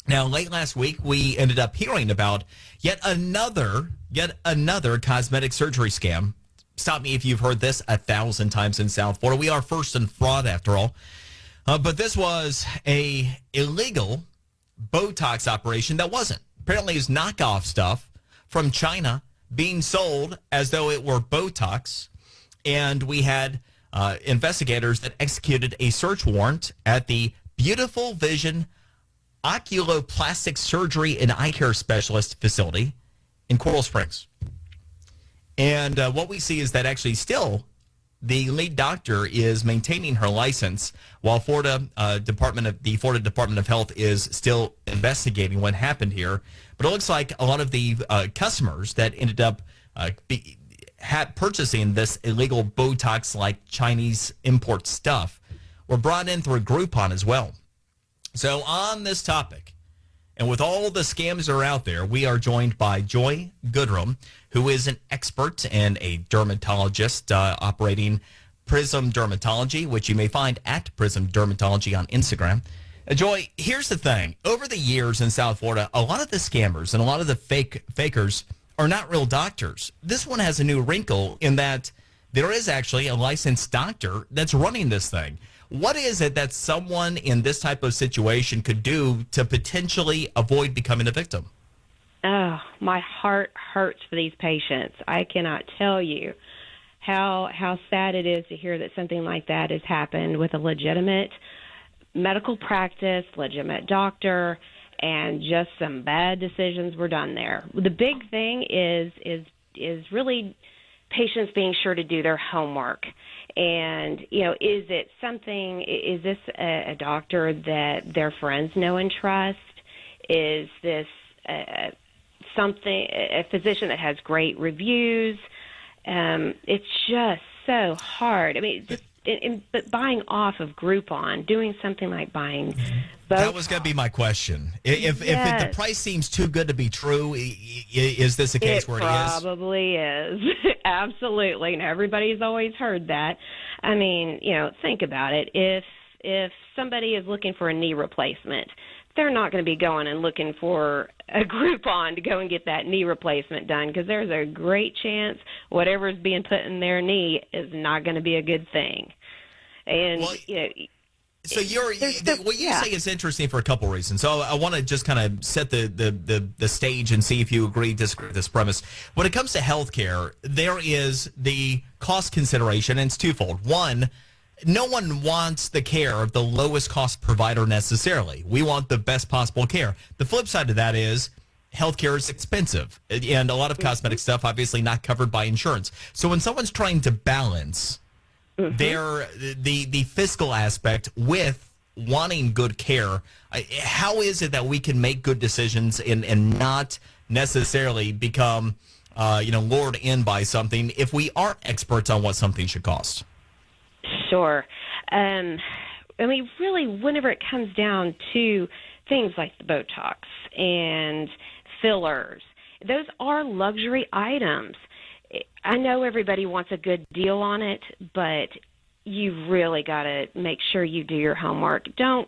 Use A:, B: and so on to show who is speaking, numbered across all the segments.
A: Now, late last week, we ended up hearing about yet another cosmetic surgery scam. Stop me if you've heard this 1,000 times in South Florida. We are first in fraud, after all. But this was a illegal Botox operation that wasn't. Apparently, it's knockoff stuff from China being sold as though it were Botox. And we had investigators that executed a search warrant at the Beautiful Vision Oculoplastic Surgery and Eye Care Specialist facility in Coral Springs. And what we see is that actually still the lead doctor is maintaining her license while the Florida Department of Health is still investigating what happened here. But it looks like a lot of the customers that ended up purchasing this illegal Botox-like Chinese import stuff were brought in through Groupon as well. So on this topic, and with all the scams that are out there, we are joined by Joy Goodrum, who is an expert and a dermatologist operating Prism Dermatology, which you may find at Prism Dermatology on Instagram. Joy, here's the thing. Over the years in South Florida, a lot of the scammers and a lot of the fakers are not real doctors. This one has a new wrinkle in that there is actually a licensed doctor that's running this thing. What is it that someone in this type of situation could do to potentially avoid becoming a victim?
B: Oh, my heart hurts for these patients. I cannot tell you how sad it is to hear that something like that has happened with a legitimate medical practice, legitimate doctor, and just some bad decisions were done there. The big thing is really patients being sure to do their homework. And, is this a doctor that their friends know and trust? Is this a physician that has great reviews? It's just so hard. I mean, but buying off of Groupon, doing something like buying Botox.
A: That was going to be my question. If the price seems too good to be true, is this a case where it is?
B: It probably is. Absolutely. And everybody's always heard that. I mean, think about it. If somebody is looking for a knee replacement, they're not going to be going and looking for a Groupon to go and get that knee replacement done, because there's a great chance whatever's being put in their knee is not going to be a good thing. And,
A: so what you say is interesting for a couple reasons. So I want to just kind of set the stage and see if you agree, disagree with this premise. When it comes to healthcare, there is the cost consideration, and it's twofold. One, no one wants the care of the lowest cost provider necessarily. We want the best possible care. The flip side of that is healthcare is expensive, and a lot of cosmetic stuff obviously not covered by insurance. So when someone's trying to balance the fiscal aspect with wanting good care, how is it that we can make good decisions and not necessarily become lured in by something if we aren't experts on what something should cost?
B: Sure. I mean, really, whenever it comes down to things like the Botox and fillers, those are luxury items. I know everybody wants a good deal on it, but you really got to make sure you do your homework. You're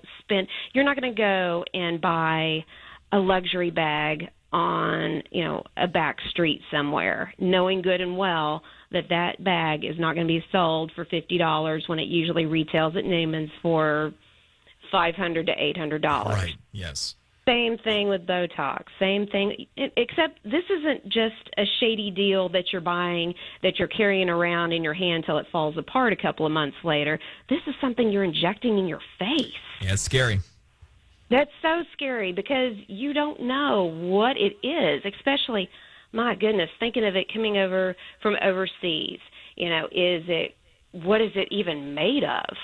B: not going to go and buy a luxury bag on, a back street somewhere, knowing good and well that bag is not going to be sold for $50 when it usually retails at Neiman's for $500 to $800.
A: Right, yes.
B: Same thing with Botox. Same thing, except this isn't just a shady deal that you're buying, that you're carrying around in your hand till it falls apart a couple of months later. This is something you're injecting in your face.
A: Yeah, it's scary.
B: That's so scary because you don't know what it is, especially, my goodness, thinking of it coming over from overseas. What is it even made of?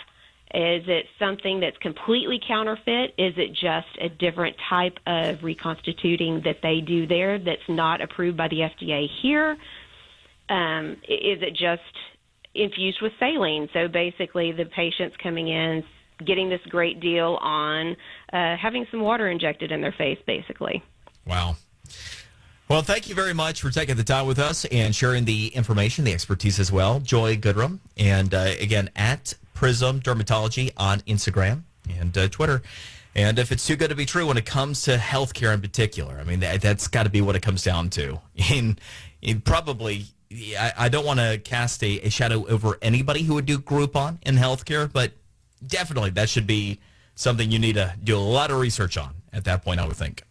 B: Is it something that's completely counterfeit? Is it just a different type of reconstituting that they do there that's not approved by the FDA here? Is it just infused with saline? So basically the patient's coming in, getting this great deal on having some water injected in their face, basically.
A: Wow. Well, thank you very much for taking the time with us and sharing the information, the expertise as well. Joy Goodrum, and again, at Prism Dermatology on Instagram and Twitter. And if it's too good to be true when it comes to healthcare in particular, I mean, that's got to be what it comes down to. And probably, I don't want to cast a shadow over anybody who would do Groupon in healthcare, but definitely that should be something you need to do a lot of research on at that point, I would think.